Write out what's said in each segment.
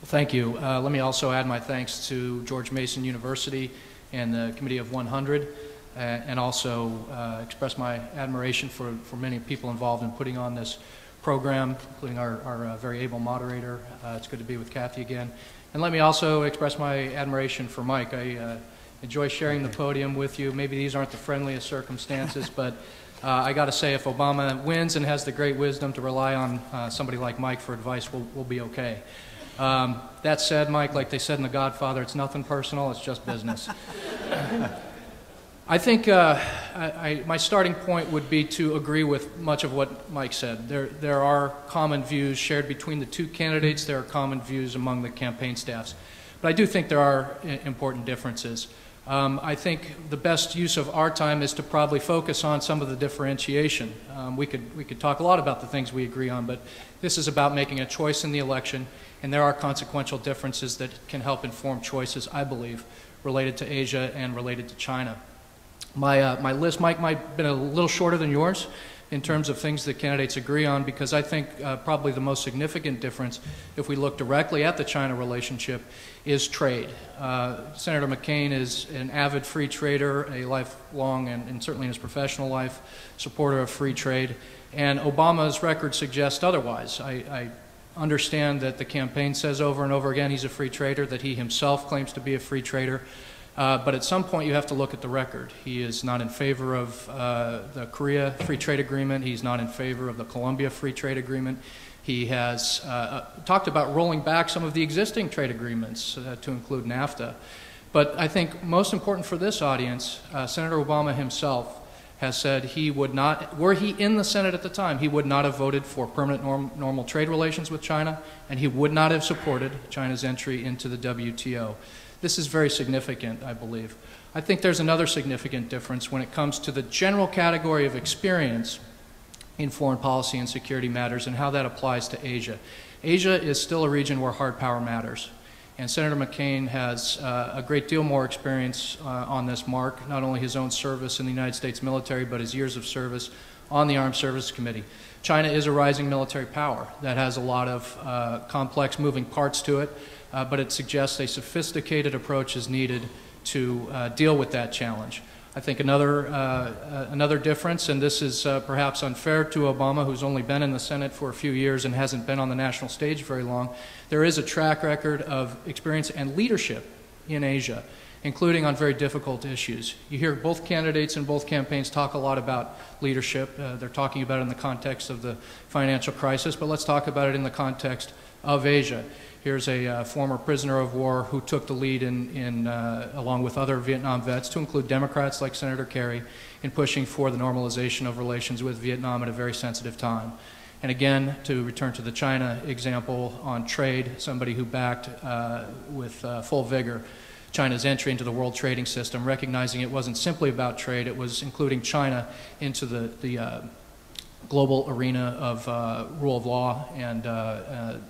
Well, thank you. Let me also add my thanks to George Mason University and the Committee of 100, and also express my admiration for many people involved in putting on this program, including our very able moderator. It's good to be with Kathy again. And let me also express my admiration for Mike. I enjoy sharing the podium with you. Maybe these aren't the friendliest circumstances, but I got to say, if Obama wins and has the great wisdom to rely on somebody like Mike for advice, we'll be okay. That said, Mike, like they said in The Godfather, it's nothing personal, it's just business. I think my starting point would be to agree with much of what Mike said. There are common views shared between the two candidates. There are common views among the campaign staffs. But I do think there are important differences. I think the best use of our time is to probably focus on some of the differentiation. We could talk a lot about the things we agree on, but this is about making a choice in the election, and there are consequential differences that can help inform choices, I believe, related to Asia and related to China. My list, Mike, might have been a little shorter than yours in terms of things that candidates agree on, because I think probably the most significant difference, if we look directly at the China relationship, is trade. Senator McCain is an avid free trader, a lifelong, and certainly in his professional life, supporter of free trade, and Obama's record suggests otherwise. I understand that the campaign says over and over again he's a free trader, that he himself claims to be a free trader. But at some point you have to look at the record. He is not in favor of the Korea Free Trade Agreement. He's not in favor of the Colombia Free Trade Agreement. He has talked about rolling back some of the existing trade agreements to include NAFTA. But I think most important for this audience, Senator Obama himself has said he would not, were he in the Senate at the time, he would not have voted for permanent normal trade relations with China, and he would not have supported China's entry into the WTO. This is very significant, I believe. I think there's another significant difference when it comes to the general category of experience in foreign policy and security matters and how that applies to Asia. Asia is still a region where hard power matters. And Senator McCain has a great deal more experience on this mark, not only his own service in the United States military, but his years of service on the Armed Services Committee. China is a rising military power that has a lot of complex moving parts to it. But it suggests a sophisticated approach is needed to deal with that challenge. I think another difference, and this is perhaps unfair to Obama, who's only been in the Senate for a few years and hasn't been on the national stage very long, there is a track record of experience and leadership in Asia, including on very difficult issues. You hear both candidates in both campaigns talk a lot about leadership. They're talking about it in the context of the financial crisis, but let's talk about it in the context of Asia. Here's a former prisoner of war who took the lead along with other Vietnam vets, to include Democrats like Senator Kerry, in pushing for the normalization of relations with Vietnam at a very sensitive time. And again, to return to the China example on trade, somebody who backed with full vigor China's entry into the world trading system, recognizing it wasn't simply about trade, it was including China into the global arena of rule of law and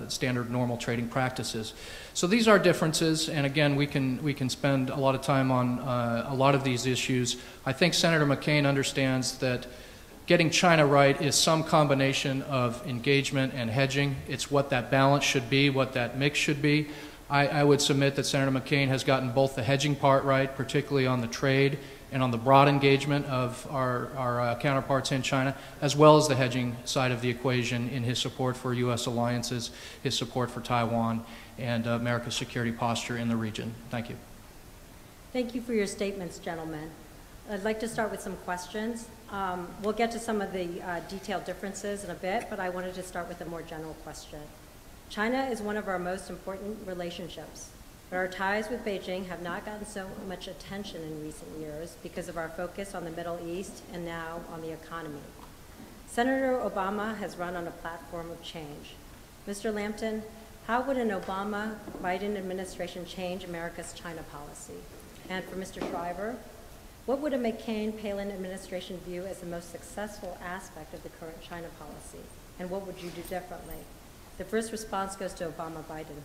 standard normal trading practices. So these are differences, and again, we can spend a lot of time on a lot of these issues. I think Senator McCain understands that getting China right is some combination of engagement and hedging. It's what that balance should be, what that mix should be. I would submit that Senator McCain has gotten both the hedging part right, particularly on the trade and on the broad engagement of our counterparts in China, as well as the hedging side of the equation in his support for U.S. alliances, his support for Taiwan, and America's security posture in the region. Thank you. Thank you for your statements, gentlemen. I'd like to start with some questions. We'll get to some of the detailed differences in a bit, but I wanted to start with a more general question. China is one of our most important relationships, but our ties with Beijing have not gotten so much attention in recent years because of our focus on the Middle East and now on the economy. Senator Obama has run on a platform of change. Mr. Lampton, how would an Obama-Biden administration change America's China policy? And for Mr. Schriver, what would a McCain-Palin administration view as the most successful aspect of the current China policy? And what would you do differently? The first response goes to Obama-Biden.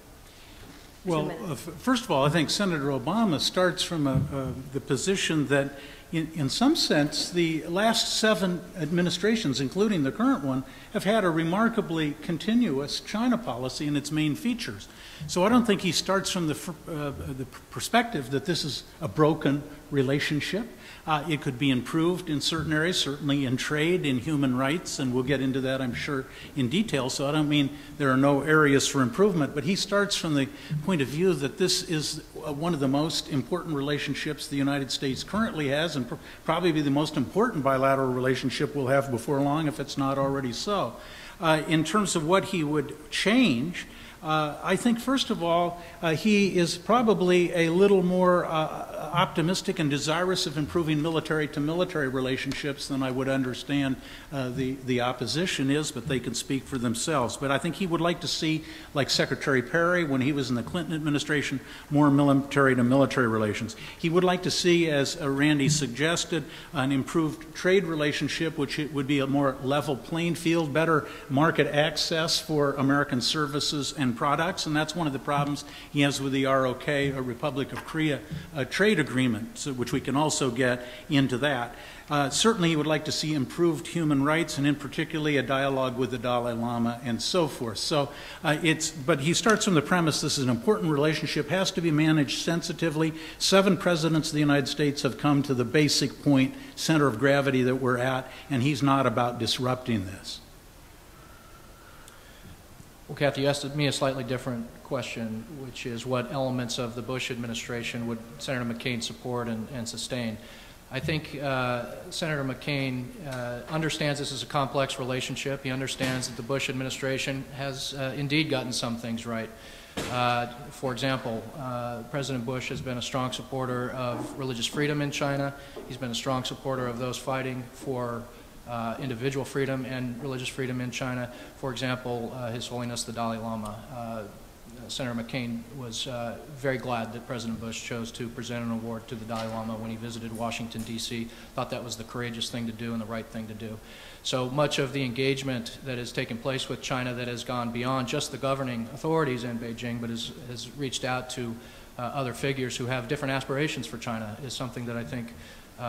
Well, first of all, I think Senator Obama starts from the position that in some sense, the last 7 administrations, including the current one, have had a remarkably continuous China policy in its main features. So I don't think he starts from the perspective that this is a broken relationship. It could be improved in certain areas, certainly in trade, in human rights, and we'll get into that, I'm sure, in detail. So I don't mean there are no areas for improvement, but he starts from the point of view that this is one of the most important relationships the United States currently has, and probably be the most important bilateral relationship we'll have before long, if it's not already so. In terms of what he would change, I think, first of all, he is probably a little more optimistic and desirous of improving military-to-military relationships than I would understand the opposition is, but they can speak for themselves. But I think he would like to see, like Secretary Perry, when he was in the Clinton administration, more military-to-military relations. He would like to see, as Randy suggested, an improved trade relationship, which would be a more level playing field, better market access for American services and products, and that's one of the problems he has with the ROK, a Republic of Korea, trade agreement, which we can also get into that. Certainly he would like to see improved human rights, and in particular a dialogue with the Dalai Lama and so forth. So but he starts from the premise this is an important relationship, has to be managed sensitively. 7 presidents of the United States have come to the basic point, center of gravity that we're at, and he's not about disrupting this. Well, Kathy, you asked me a slightly different question, which is what elements of the Bush administration would Senator McCain support and sustain? I think Senator McCain understands this is a complex relationship. He understands that the Bush administration has indeed gotten some things right. For example, President Bush has been a strong supporter of religious freedom in China. He's been a strong supporter of those fighting for individual freedom and religious freedom in China. For example, His Holiness the Dalai Lama. Senator McCain was very glad that President Bush chose to present an award to the Dalai Lama when he visited Washington, D.C. Thought that was the courageous thing to do and the right thing to do. So much of the engagement that has taken place with China that has gone beyond just the governing authorities in Beijing, but has reached out to other figures who have different aspirations for China is something that I think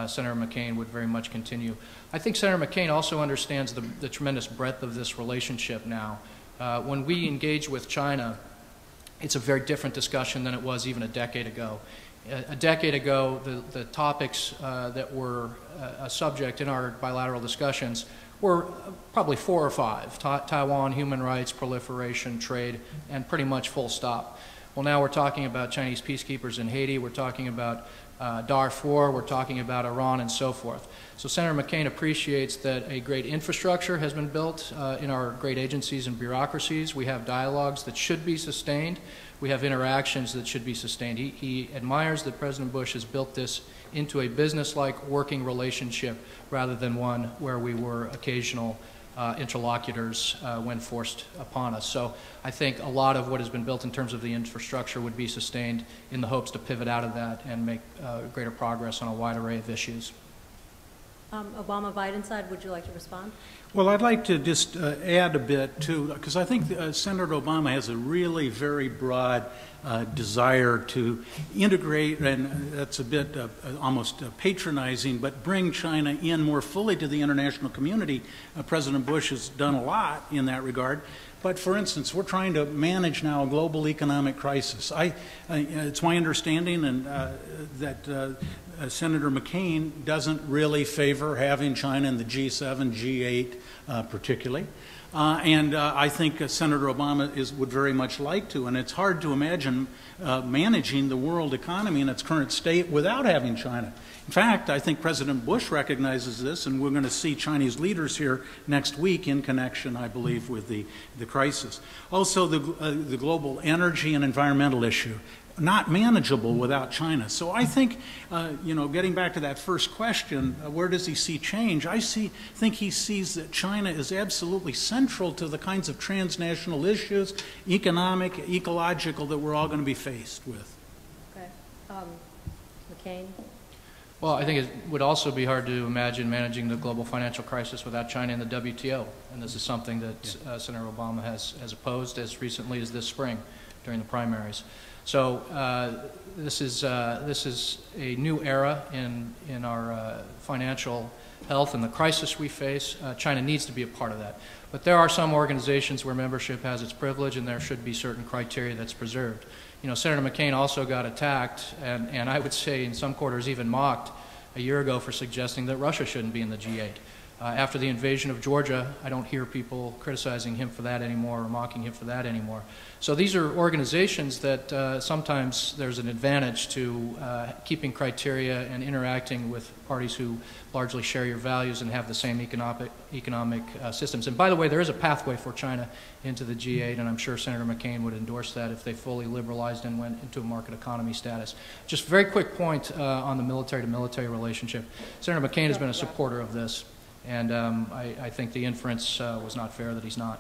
Senator McCain would very much continue. I think Senator McCain also understands the tremendous breadth of this relationship now. When we engage with China, it's a very different discussion than it was even a decade ago. A decade ago, the topics that were a subject in our bilateral discussions were probably 4 or 5. Taiwan, human rights, proliferation, trade, and pretty much full stop. Well, now we're talking about Chinese peacekeepers in Haiti, we're talking about Darfur, we're talking about Iran, and so forth. So Senator McCain appreciates that a great infrastructure has been built in our great agencies and bureaucracies. We have dialogues that should be sustained. We have interactions that should be sustained. He admires that President Bush has built this into a business-like working relationship rather than one where we were occasional interlocutors when forced upon us. So I think a lot of what has been built in terms of the infrastructure would be sustained in the hopes to pivot out of that and make greater progress on a wide array of issues. Obama-Biden side, would you like to respond? Well, I'd like to just add a bit, too, because I think Senator Obama has a really very broad desire to integrate, and that's a bit almost patronizing, but bring China in more fully to the international community. President Bush has done a lot in that regard. But for instance, we're trying to manage now a global economic crisis. It's my understanding that Senator McCain doesn't really favor having China in the G7, G8 particularly. I think Senator Obama would very much like to, and it's hard to imagine managing the world economy in its current state without having China. In fact, I think President Bush recognizes this, and we're going to see Chinese leaders here next week in connection, I believe, with the crisis. Also, the global energy and environmental issue, not manageable without China. So I think, getting back to that first question, where does he see change? I think he sees that China is absolutely central to the kinds of transnational issues, economic, ecological, that we're all going to be faced with. Okay. McCain? Well, I think it would also be hard to imagine managing the global financial crisis without China and the WTO. And this is something that Senator Obama has opposed as recently as this spring, during the primaries. So this is a new era in our financial health and the crisis we face. China needs to be a part of that. But there are some organizations where membership has its privilege, and there should be certain criteria that's preserved. You know, Senator McCain also got attacked, and I would say in some quarters even mocked a year ago for suggesting that Russia shouldn't be in the G8. After the invasion of Georgia, I don't hear people criticizing him for that anymore or mocking him for that anymore. So these are organizations that sometimes there's an advantage to keeping criteria and interacting with parties who largely share your values and have the same economic systems. And by the way, there is a pathway for China into the G8, and I'm sure Senator McCain would endorse that if they fully liberalized and went into a market economy status. Just a very quick point on the military-to-military relationship. Senator McCain has been a supporter of this. And I think the inference was not fair that he's not.